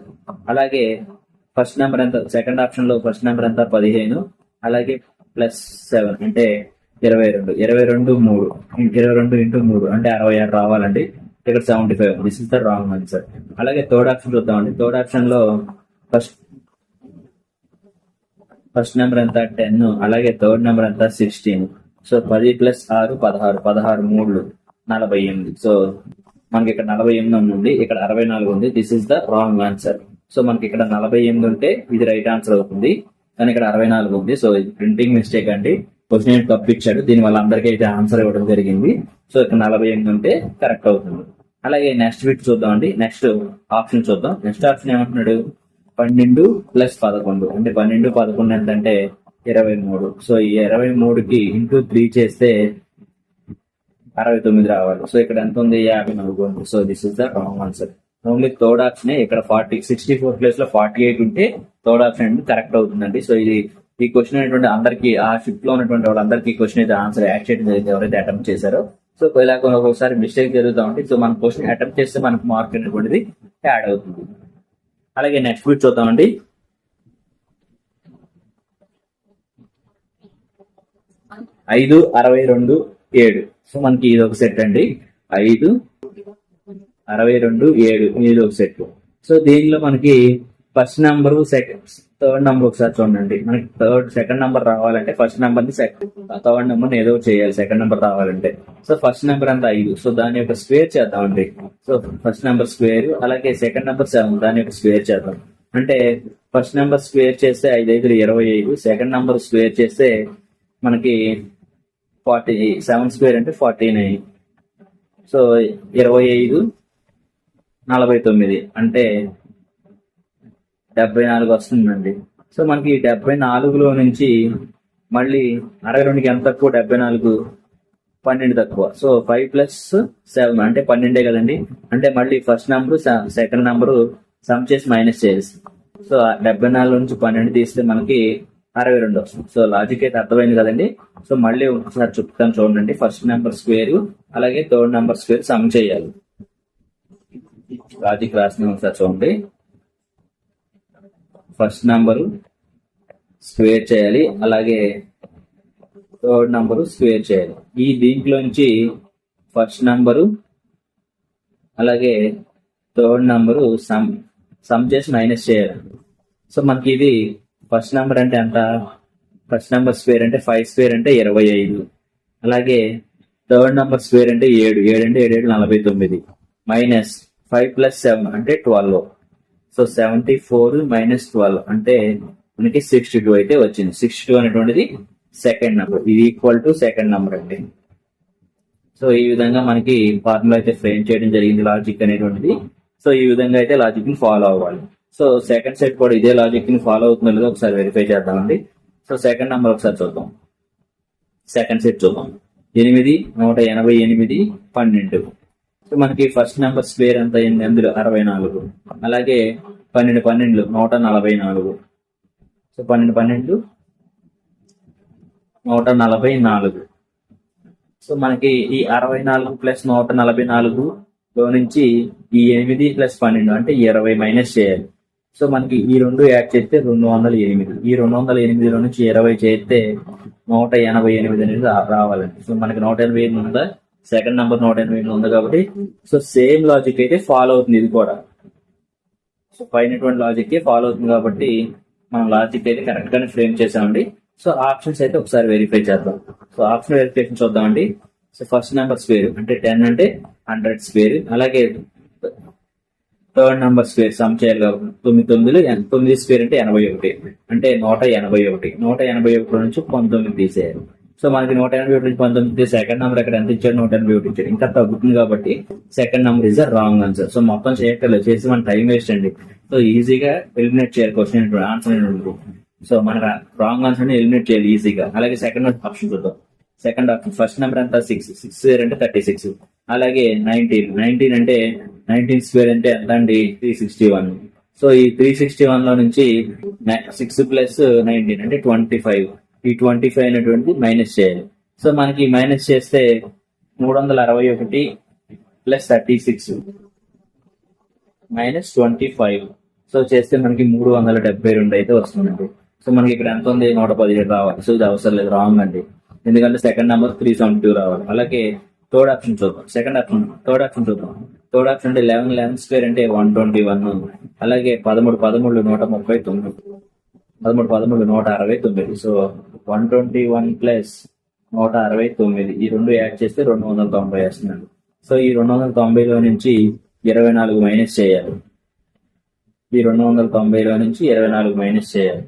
Speaker 1: అలాగే ఫస్ట్ నెంబర్ ఎంత, సెకండ్ ఆప్షన్ లో ఫస్ట్ నెంబర్ ఎంత 15, అలాగే +7 అంటే 22. 22 3 22 × 3 అంటే 66 రావాలండి. ఇక్కడ 75. This is the wrong answer. అలాగే థర్డ్ ఆప్షన్ చూద్దామండి. థర్డ్ ఆప్షన్ లో ఫస్ట్ నెంబర్ ఎంత 10, అలాగే థర్డ్ నెంబర్ ఎంత 16. సో 10 + 6 16, 16 3 48. సో మనకి ఇక్కడ 48 ఉంది, ఇక్కడ 64 ఉంది. This is the wrong answer. So మనకి ఇక్కడ 48 ఉంటే ఇది రైట్ ఆన్సర్ అవుతుంది, కానీ ఇక్కడ 64 ఉంది. సో ఇది ప్రింటింగ్ మిస్టేక్ అండి. క్వశ్చన్ తప్పు ఇచ్చాడు, దీని వల్ల అందరికీ అయితే ఆన్సర్ ఇవ్వడం జరిగింది. సో ఇక్కడ 48 ఉంటే కరెక్ట్ అవుతుంది. అలాగే నెక్స్ట్ బిట్ చూద్దామండి. నెక్స్ట్ ఆప్షన్ చూద్దాం. నెక్స్ట్ ఆప్షన్ ఏమంటున్నాడు 12 + 11 అంటే 12 11 ఎంతంటే 23. సో ఈ 23కి ఇంటూ 3 చేస్తే 69 రావాలి. సో ఇక్కడ ఎంత ఉంది 54 ఉంది. So this is the wrong answer. Only third option ఇక్కడ 64 ప్లేస్ లో 48 ఉంటే థర్డ్ ఆప్షన్ అనేది కరెక్ట్ అవుతుందండి. సో ఇది ఈ క్వశ్చన్ అనేటువంటి అందరికి ఆ షిఫ్ట్ లో ఉన్నటువంటి వాళ్ళందరికీ క్వశ్చన్ అయితే ఆన్సర్ యాడ్ చేయడం జరిగింది, ఎవరైతే అటెంప్ట్ చేశారో. సో ఇలా ఒక్కొక్కసారి మిస్టేక్ జరుగుతూ ఉంటుంది. సో మన క్వశ్చన్ అటెంప్ట్ చేస్తే మనకు మార్క్ అనేటువంటిది యాడ్ అవుతుంది. అలాగే నెక్స్ట్ బిట్ చూద్దామండి. 5 62 7. సో మనకి ఇది ఒక సెట్ అండి. 5 62 7 ఇది ఒక సెట్. సో దీనిలో మనకి ఫస్ట్ నెంబర్ థర్డ్ నెంబర్ ఒకసారి చూడండి. మనకి సెకండ్ నెంబర్ రావాలంటే ఫస్ట్ నెంబర్ ని థర్డ్ నెంబర్ ఏదో చేయాలి సెకండ్ నెంబర్ రావాలంటే. సో ఫస్ట్ నెంబర్ అంతా 5. సో దాని యొక్క స్క్వేర్ చేద్దామండి. సో ఫస్ట్ నెంబర్ స్క్వేర్, అలాగే సెకండ్ నెంబర్ 7, దాని యొక్క స్క్వేర్ చేద్దాం. అంటే ఫస్ట్ నెంబర్ స్క్వేర్ చేస్తే 5 5 25, సెకండ్ నెంబర్ స్క్వేర్ చేస్తే మనకి 7 స్క్వేర్ అంటే 49. సో 25 49 అంటే 74 వస్తుందండి. సో మనకి 74లో నుంచి మళ్ళీ 62కి ఎంత తక్కువ 74, 12 తక్కువ. సో 5 + 7 అంటే 12 కదండి. అంటే మళ్ళీ first number second number some చేసి మైనస్ చేసి, సో 74 నుంచి 12 తీస్తే మనకి 62 వస్తుంది. సో లాజిక్ అయితే అర్థమైంది కదండి. సో మళ్ళీ ఒకసారి చెప్తాను చూడండి. ఫస్ట్ నెంబర్ స్క్వేర్ అలాగే థర్డ్ నెంబర్ స్క్వేర్ సమ్ చేయాలి. లాజిక్ రాసిన ఒకసారి చూడండి. ఫస్ట్ నంబరు స్క్వేర్ చేయాలి, అలాగే థర్డ్ నంబరు స్క్వేర్ చేయాలి. ఈ దీంట్లోంచి ఫస్ట్ నంబరు అలాగే థర్డ్ నంబరు సమ్ చేసి మైనస్ చేయాలి. సో మనకి ఇది ఫస్ట్ నెంబర్ అంటే ఎంత, ఫస్ట్ నెంబర్ స్క్వేర్ అంటే 5 స్క్వేర్ అంటే 25, అలాగే థర్డ్ నెంబర్ స్క్వేర్ అంటే 7 7 అంటే 7 49, మైనస్ 5 + 7 అంటే 12. సో 74 - 12 అంటే మనకి 62 అయితే వచ్చింది. 62 అనేటువంటిది సెకండ్ నెంబర్, ఇది ఈక్వల్ టు సెకండ్ నెంబర్ అండి. సో ఈ విధంగా మనకి ఫార్ములా అయితే ఫ్రేమ్ చేయడం జరిగింది లాజిక్ అనేటువంటిది. సో ఈ విధంగా అయితే లాజిక్ ని ఫాలో అవ్వాలి. సో సెకండ్ సెట్ కూడా ఇదే లాజిక్ ని ఫాలో అవుతుందో లేదో ఒకసారి వెరిఫై చేద్దామండి. సో సెకండ్ నెంబర్ ఒకసారి చూద్దాం. సెకండ్ సెట్ చూద్దాం. 8 188 12. సో మనకి ఫస్ట్ నెంబర్ స్క్వేర్ ఎంత అయింది, అందులో 64, అలాగే 12 12 144. సో 12 12 144. సో మనకి ఈ 64 + 144 లో నుంచి ఈ 8 + 12 అంటే 20 మైనస్ చేయాలి. సో మనకి ఈ రెండు యాడ్ చేస్తే 208. ఈ 208లో నుంచి 20 చేస్తే 188 అనేది రావాలండి. సో మనకి 188 ఉందా, సెకండ్ నెంబర్ 188 ఉంది కాబట్టి సో సేమ్ లాజిక్ అయితే ఫాలో అవుతుంది ఇది కూడా. సో పైనటువంటి లాజిక్ ఫాలో అవుతుంది కాబట్టి మనం లాజిక్ అయితే కరెక్ట్ గానే ఫ్రేమ్ చేసామండి. సో ఆప్షన్స్ అయితే ఒకసారి వెరిఫై చేద్దాం. సో ఆప్షన్ వెరిఫికేషన్ చూద్దామండి. సో ఫస్ట్ నెంబర్ స్క్వేర్ అంటే 10 అంటే 100 స్క్వేర్, అలాగే థర్డ్ నెంబర్ స్క్వేర్ సమ్ చేయాలి కాబట్టి 9 స్క్వేర్ అంటే 81 అంటే 181. 181 నుంచి 19 తీసేయాలి. సో మనకి 181 నుంచి 19 తీసి సెకండ్ నెంబర్ ఎక్కడ ఎంత ఇచ్చాడు, 181 ఇచ్చాడు, ఇంకా తగ్గుతుంది కాబట్టి second number is the wrong answer. So మొత్తం చేయక్కర్లేదు, చేసి మన టైం వేస్ట్ అండి. సో ఈజీగా ఎలిమినేట్ చేయాలి క్వశ్చన్ ఆన్సర్ ఉంటుంది. సో మన రాంగ్ ఆన్సర్ ని ఎలిమినేట్ చేయాలి ఈజీగా. అలాగే సెకండ్ ఆప్షన్ చూద్దాం. సెకండ్ ఆప్షన్ ఫస్ట్ నెంబర్ ఎంత 6 స్క్వేర్ అంటే 36, అలాగే 19 అంటే 19 స్క్వేర్ అంటే ఎంత అండి 361. సో ఈ 361 లో నుంచి 6 ప్లస్ 19 అంటే 25. ఈ 25 అనేటువంటి మైనస్ చేయాలి. సో మనకి మైనస్ చేస్తే 361 ప్లస్ 36 మైనస్ 25. సో చేస్తే మనకి 372 అయితే వస్తుందండి. సో మనకి ఇక్కడ ఎంత ఉంది 117 రావాలి. సో ఇది అవసరం లేదు, రాంగ్ అండి. ఎందుకంటే సెకండ్ నెంబర్ 372 రావాలి. అలాగే థర్డ్ ఆప్షన్ చూద్దాం. థర్డ్ ఆప్షన్ చూద్దాం. థర్డ్ ఆప్షన్ అంటే 11 స్క్వేర్ అంటే 121, అలాగే 13 139, 13 169. సో 121 ప్లస్ 169 ఈ రెండు యాడ్ చేస్తే 290 వస్తున్నాడు. సో ఈ 290లో నుంచి 24 మైనస్ చేయాలి. ఈ 290లో నుంచి 24 మైనస్ చేయాలి.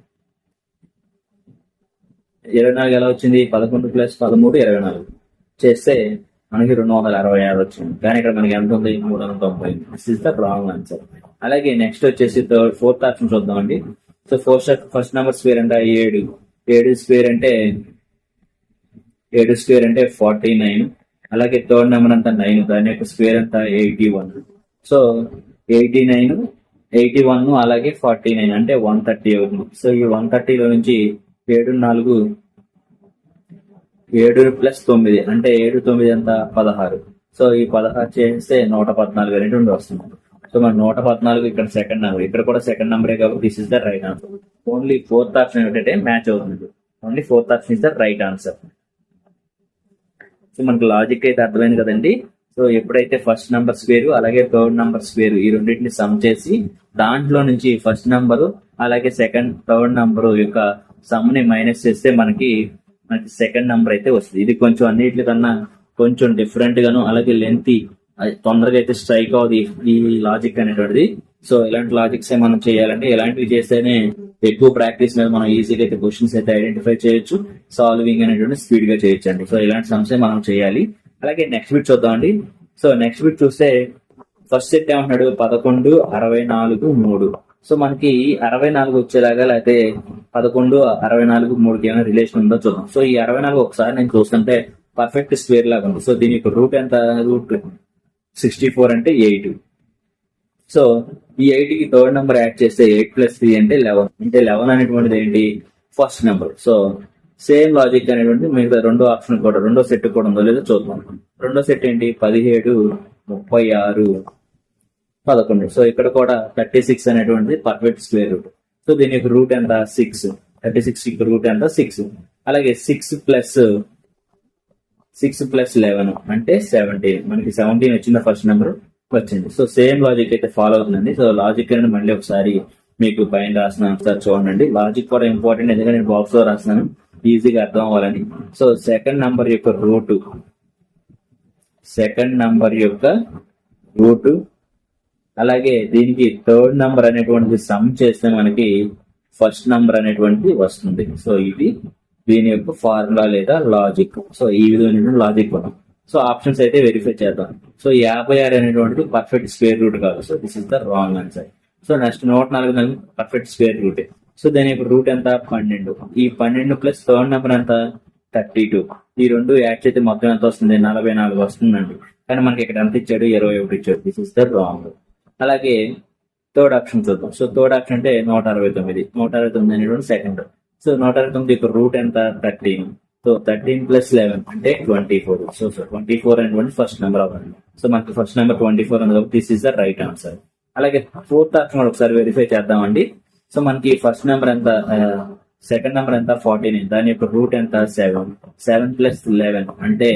Speaker 1: 24 ఎలా వచ్చింది, 11 ప్లస్ 13 24 చేస్తే మనకి 266 వచ్చింది. కానీ ఇక్కడ మనకి ఎంత ఉంది 390. This is the wrong answer. అలాగే నెక్స్ట్ వచ్చేసి ఫోర్త్ ఆప్షన్ చూద్దామండి. సో ఫస్ట్ నెంబర్ స్క్వేర్ అంటే 7 స్క్వేర్ అంటే 49, అలాగే థర్డ్ నెంబర్ అంతా 9, దాని యొక్క స్క్వేర్ అంతా 81. సో 89, 81 అలాగే 49 అంటే 130 అవుతుంది. సో ఈ 130లో నుంచి 7 ప్లస్ 9 అంటే 7 9 ఎంత 16. సో ఈ 16 చేస్తే 114 అనేటువంటి వస్తుంది. సో మన 114 ఇక్కడ సెకండ్ నెంబర్, ఇక్కడ కూడా సెకండ్ నెంబరే కాబట్టి this is the right answer. Only fourth option ఏంటంటే మ్యాచ్ అవుతుంది. Only fourth option is the right answer. So మనకు లాజిక్ అయితే అర్థమైంది కదండి. సో ఎప్పుడైతే ఫస్ట్ నెంబర్ స్క్వేర్ అలాగే థర్డ్ నెంబర్ స్క్వేర్ ఈ రెండింటిని సమ్ చేసి దాంట్లో నుంచి ఫస్ట్ నెంబర్ అలాగే థర్డ్ నెంబర్ యొక్క సమ్ ని మైనస్ చేస్తే మనకి సెకండ్ నెంబర్ అయితే వస్తుంది. ఇది కొంచెం అన్నిటికన్నా కొంచెం డిఫరెంట్ గాను అలాగే లెంతీ, తొందరగా అయితే స్ట్రైక్ అవుతుంది ఈ లాజిక్ అనేటువంటిది. సో ఇలాంటి లాజిక్స్ మనం చేయాలంటే ఇలాంటివి చేస్తేనే ఎక్కువ ప్రాక్టీస్ మీద మనం ఈజీగా అయితే క్వశ్చన్స్ అయితే ఐడెంటిఫై చేయొచ్చు, సాల్వింగ్ అనేటువంటి స్పీడ్ గా చేయొచ్చు అండి. సో ఇలాంటి సమస్య మనం చేయాలి. అలాగే నెక్స్ట్ బిట్ చూద్దామండి. సో నెక్స్ట్ బిట్ చూస్తే ఫస్ట్ సెట్ ఏమంటున్నాడు 11 64 3. సో మనకి 64 వచ్చేలాగా లేకపోతే 11 64 3కి ఏమైనా రిలేషన్ ఉందో చూద్దాం. సో ఈ 64 ఒకసారి నేను చూస్తుంటే పర్ఫెక్ట్ స్క్వేర్ లాగా ఉంది. సో దీని యొక్క రూట్ ఎంత, రూట్ 64 అంటే 8. సో ఈ 8 కి థర్డ్ నెంబర్ యాడ్ చేస్తే 8 ప్లస్ 3 అంటే 11. అంటే 11 అనేటువంటిది ఏంటి first number. So same logic అనేటువంటి మిగతా రెండో ఆప్షన్ కూడా రెండో సెట్ కూడా ఉందో లేదో చూద్దాం. రెండో సెట్ ఏంటి 17 36 11. సో ఇక్కడ కూడా 36 అనేటువంటిది పర్ఫెక్ట్ స్క్వేర్ రూట్. సో దీని యొక్క రూట్ ఎంత 6. 36 యొక్క రూట్ ఎంత 6. అలాగే 6 ప్లస్ 11 అంటే 17. మనకి 17 వచ్చింది ఫస్ట్ నెంబర్ వచ్చింది. సో సేమ్ లాజిక్ అయితే ఫాలో అవుతుందండి. సో లాజిక్ అనేది మళ్ళీ ఒకసారి మీకు పైన రాసిన ఒకసారి చూడండి. లాజిక్ కూడా ఇంపార్టెంట్, ఎందుకంటే నేను బాక్స్ లో రాసినాను ఈజీగా అర్థం అవ్వాలని. సో సెకండ్ నంబర్ యొక్క రూట్ అలాగే దీనికి థర్డ్ నంబర్ అనేటువంటిది సమ్ చేస్తే మనకి ఫస్ట్ నంబర్ అనేటువంటిది వస్తుంది. సో ఇది దీని యొక్క ఫార్ములా లేదా లాజిక్. సో ఈ విధమైన లాజిక్ మనం సో ఆప్షన్స్ అయితే వెరిఫై చేద్దాం. సో 56 అనేటువంటిది పర్ఫెక్ట్ స్క్వేర్ రూట్ కాదు. So this is the wrong answer. So next 104 perfect square root. So దాని యొక్క రూట్ ఎంత 12. ఈ 12 ప్లస్ థర్డ్ నెంబర్ ఎంత 32. ఈ రెండు యాడ్ చేస్తే మొత్తం ఎంత వస్తుంది 44 వస్తుందండి. కానీ మనకి ఇక్కడ ఎంత ఇచ్చాడు 21 ఇచ్చాడు. This is the wrong. అలాగే థర్డ్ ఆప్షన్ చూద్దాం. సో థర్డ్ ఆప్షన్ అంటే 169 అనేటువంటి సెకండ్. సో 169 యొక్క రూట్ ఎంత 13. సో 13 ప్లస్ 11 అంటే 24. సో 24 అనేటువంటి ఫస్ట్ నెంబర్ అవ్వండి. సో మనకి ఫస్ట్ నెంబర్ 24 ఉంది కాబట్టి this is the right answer. అలాగే ఫోర్త్ ఆప్షన్ కూడా ఒకసారి వెరిఫై చేద్దామండి. సో మనకి ఫస్ట్ నెంబర్ ఎంత, సెకండ్ నెంబర్ ఎంత 14, దాని యొక్క రూట్ ఎంత 7, 7 + 11 అంటే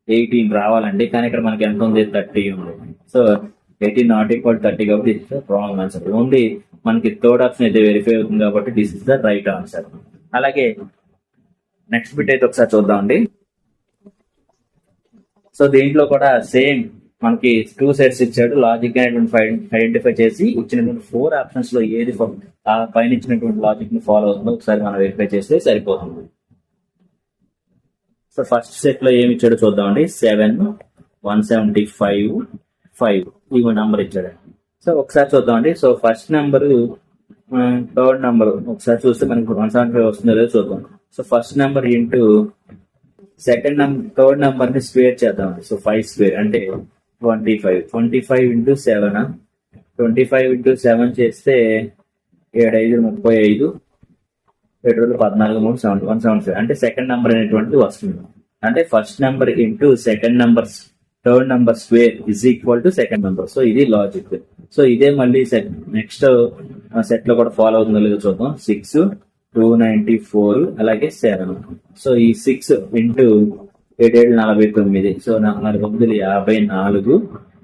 Speaker 1: 18 రావాలండి. కానీ ఇక్కడ మనకి ఎంత ఉంది 30 ఉంది. సో 18 నాట్ ఈక్వల్ 30 కాబట్టి రాంగ్ ఆన్సర్. ఓన్లీ మనకి థర్డ్ ఆప్షన్ అయితే వెరిఫై అవుతుంది కాబట్టి this is the right answer. అలాగే నెక్స్ట్ బిట్ అయితే ఒకసారి చూద్దామండి. సో దీంట్లో కూడా సేమ్ మనకి 2 సెట్స్ ఇచ్చాడు. లాజిక్ అనేటువంటి ఐడెంటిఫై చేసి ఇచ్చినటువంటి 4 ఆప్షన్స్ లో ఏది ఆ పైన ఇచ్చినటువంటి లాజిక్ ని ఫాలో అవుతుందో ఒకసారి మనం వెరిఫై చేస్తే సరిపోతుంది. సో ఫస్ట్ సెట్ లో ఏమి ఇచ్చాడో చూద్దామండి. 7, 175, 5 ఈ నంబర్ ఇచ్చాడు. సో ఒకసారి చూద్దామండి. So first number, third number ఒకసారి చూస్తే మనకి 175 వస్తుందో లేదో చూద్దాం. So first number into second number, third number ని స్క్వేర్ చేద్దామండి. సో 5 స్క్వేర్ అంటే 25. 25 ఇంటూ 7, 25 ఇంటూ 7 చేస్తే 7 5 35, 7 14 3 175 అంటే సెకండ్ నెంబర్ అనేటువంటిది వస్తుంది. అంటే first number into second number third number square is equal to second number. So ఇది లాజిక్. సో ఇదే మళ్ళీ నెక్స్ట్ సెట్ లో కూడా ఫాలో అవుతుందో లేదో చూద్దాం. 6, 294 అలాగే 7. సో ఈ 6 into 7 7 49. So 4 9 54, 6 4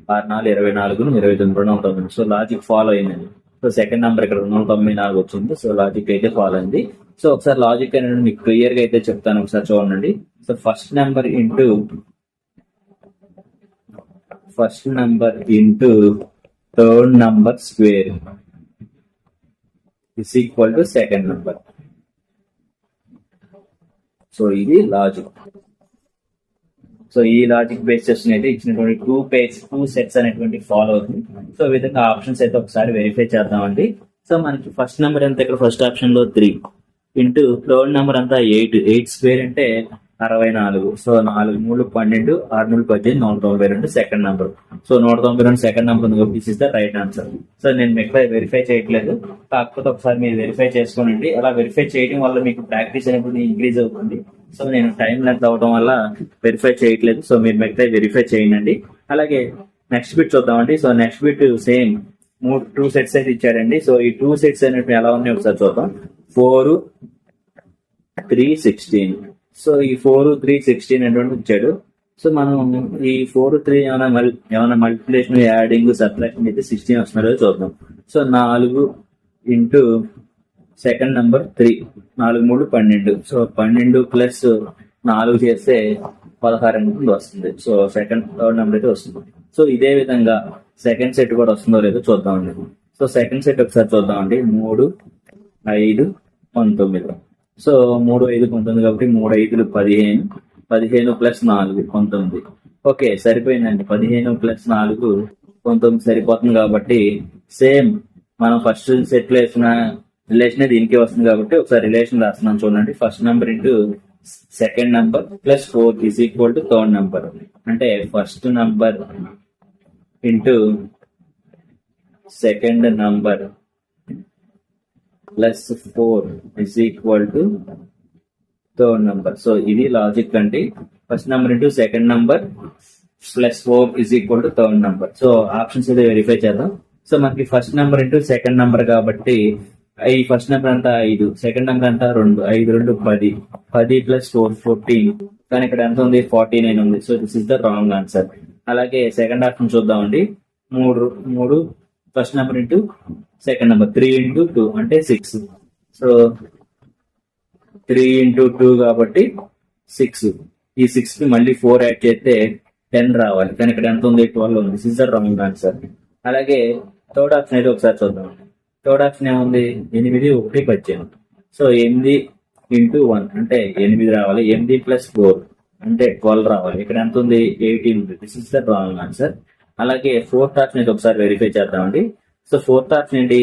Speaker 1: 24, 29 290. So logic follow అయిందండి. సో సెకండ్ నెంబర్ ఇక్కడ 294 వచ్చింది. సో లాజిక్ అయితే ఫాలో అయింది. సో ఒకసారి లాజిక్ అనేది మీకు క్లియర్ గా అయితే చెప్తాను, ఒకసారి చూడండి. So first number into third number square is equal to second number. So ఇది లాజిక్. సో ఈ లాజిక్ బేస్ చేసుకుని అయితే ఇచ్చినటువంటి 2 సెట్స్ అనేటువంటి ఫాలో అవుతుంది. సో ఈ విధంగా ఆప్షన్స్ అయితే ఒకసారి వెరిఫై చేద్దామండి. సో మనకి ఫస్ట్ నెంబర్ ఎంత, ఇక్కడ ఫస్ట్ ఆప్షన్ లో 3 ఇంటూ థర్డ్ నెంబర్ అంతా 8 స్క్వేర్ అంటే 64. So 4 3 12, 6 3 18, 192 second number. So 192 second number ఉంది కాబట్టి this is the right answer. So నేను మీకు వెరిఫై చేయట్లేదు, కాకపోతే ఒకసారి మీరు వెరిఫై చేసుకోనండి. అలా వెరిఫై చేయడం వల్ల మీకు ప్రాక్టీస్ అనేది ఇంక్రీజ్ అవుతుంది. సో నేను టైం లెంత్ అవడం వల్ల వెరిఫై చేయట్లేదు. సో మీరు మిగతా వెరిఫై చేయండి. అలాగే నెక్స్ట్ బిట్ చూద్దామండి. So next bit same 2 sets అయితే ఇచ్చాడండి. సో ఈ 2 సెట్స్ అనేవి ఎలా ఉన్నాయి ఒకసారి చూద్దాం. 4, 3, 16. సో ఈ 4, 3, 16 అనేటువంటి ఇచ్చాడు. సో మనం ఈ 4, 3 ఏమైనా మల్టిప్లికేషన్, యాడింగ్, సబ్ట్రాక్షన్ అయితే 16 వస్తున్నారో చూద్దాం. So 4 into second number 3, 4 3 12. So 12 plus 4 చేస్తే 16 వస్తుంది. సో థర్డ్ నెంబర్ అయితే వస్తుంది. సో ఇదే విధంగా సెకండ్ సెట్ కూడా వస్తుందో లేదో చూద్దామండి. సో సెకండ్ సెట్ ఒకసారి చూద్దామండి. 3, 5, 19. సో 3 5 19 కాబట్టి 3 5 15, 15 ప్లస్ 4 19. ఓకే సరిపోయిందండి. 15 ప్లస్ 4 19 సరిపోతుంది కాబట్టి సేమ్ మనం ఫస్ట్ సెట్ లో వేసిన రిలేషన్ దీనికి వస్తుంది కాబట్టి ఒకసారి రిలేషన్ రాస్తున్నాం చూడండి. First number into second number plus 4 is equal to third number. అంటే first number into second number plus 4 is equal to third number. So ఇది లాజిక్ అండి. First number into second number plus 4 is equal to third number. So options అయితే వెరిఫై చేద్దాం. సో మనకి first number into second number కాబట్టి ఈ ఫస్ట్ నెంబర్ అంతా 5, సెకండ్ నెంబర్ అంతా 2, 5 2 10, 10 ప్లస్ 4 14. కానీ ఇక్కడ ఎంత ఉంది 49 ఉంది. So this is the wrong answer. అలాగే సెకండ్ ఆప్షన్ చూద్దామండి. 3 first number into second number 3 into 2 అంటే 6. సో 3 ఇంటూ 2 కాబట్టి 6. ఈ 6 కి మళ్ళీ 4 యాడ్ చేస్తే 10 రావాలి. కానీ ఇక్కడ ఎంత ఉంది 12 ఉంది. This is the wrong answer. అలాగే థర్డ్ ఆప్షన్ అయితే ఒకసారి చూద్దాం. థర్డ్ ఆప్షన్ ఏముంది 8 1 18. సో 8 ఇంటూ 1 అంటే 8 రావాలి. 8 ప్లస్ 4 అంటే 12 రావాలి. ఇక్కడ ఎంత ఉంది 18 ఉంది. This is the wrong answer. అలాగే ఫోర్త్ ఆప్షన్ అయితే ఒకసారి వెరిఫై చేద్దామండి. సో ఫోర్త్ ఆప్షన్ ఏంటి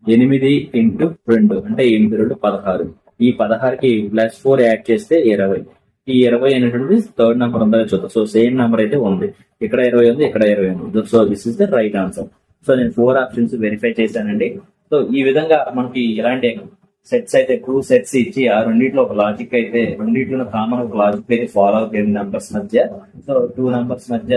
Speaker 1: 8 ఇంటూ 2 అంటే 8 2 16. ఈ 16కి ప్లస్ 4 యాడ్ చేస్తే 20. ఈ 20 అనేటువంటిది థర్డ్ నెంబర్ ఉందో చూద్దాం. సో సేమ్ నెంబర్ అయితే ఉంది. ఇక్కడ 20 ఉంది, ఇక్కడ 20 ఉంది. So this is the right answer. So నేను 4 ఆప్షన్స్ వెరిఫై చేశానండి. సో ఈ విధంగా మనకి ఇలాంటి సెట్స్ అయితే 2 సెట్స్ ఇచ్చి ఆ రెండింటిలో ఒక లాజిక్ అయితే రెండింటిలో కామన్ ఒక లాజిక్ అయితే ఫాలో అవుతుంది నెంబర్స్ మధ్య. సో 2 నెంబర్స్ మధ్య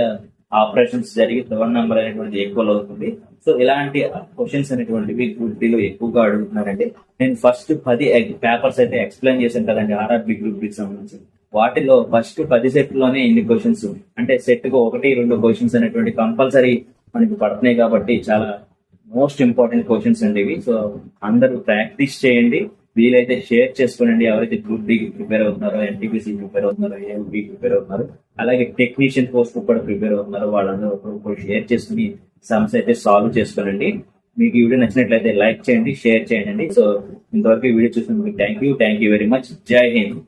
Speaker 1: ఆపరేషన్స్ జరిగి థర్డ్ నెంబర్ అనేటువంటిది ఎక్కువ అవుతుంది. సో ఇలాంటి క్వశ్చన్స్ అనేటువంటివి గ్రూప్ డి లో ఎక్కువగా అడుగుతున్నారండి. నేను ఫస్ట్ 10 పేపర్స్ అయితే ఎక్స్ప్లెయిన్ చేశాను కదండి ఆర్ఆర్బి గ్రూప్ డి సంబంధించి. వాటిలో ఫస్ట్ 10 సెట్ లోనే ఇన్ని క్వశ్చన్స్, అంటే సెట్ కు 1-2 క్వశ్చన్స్ అనేటువంటి కంపల్సరీ మనకి పడుతున్నాయి కాబట్టి చాలా మోస్ట్ ఇంపార్టెంట్ క్వశ్చన్స్ అండి ఇవి. సో అందరూ ప్రాక్టీస్ చేయండి, వీలైతే షేర్ చేసుకోనండి. ఎవరైతే గ్రూప్ డి ప్రిపేర్ అవుతున్నారో, ఎన్టీపీసీ ప్రిపేర్ అవుతున్నారో, ఏఎంపీ ప్రిపేర్ అవుతున్నారో, అలాగే టెక్నీషియన్ పోస్ట్ కూడా ప్రిపేర్ అవుతున్నారో వాళ్ళందరూ ఒకరు షేర్ చేసుకుని సమస్య అయితే సాల్వ్ చేసుకోనండి. మీకు ఈ వీడియో నచ్చినట్లయితే లైక్ చేయండి, షేర్ చేయండి. సో ఇంతవరకు ఈ వీడియో చూసినందుకు థ్యాంక్ యూ వెరీ మచ్. జై హింద్.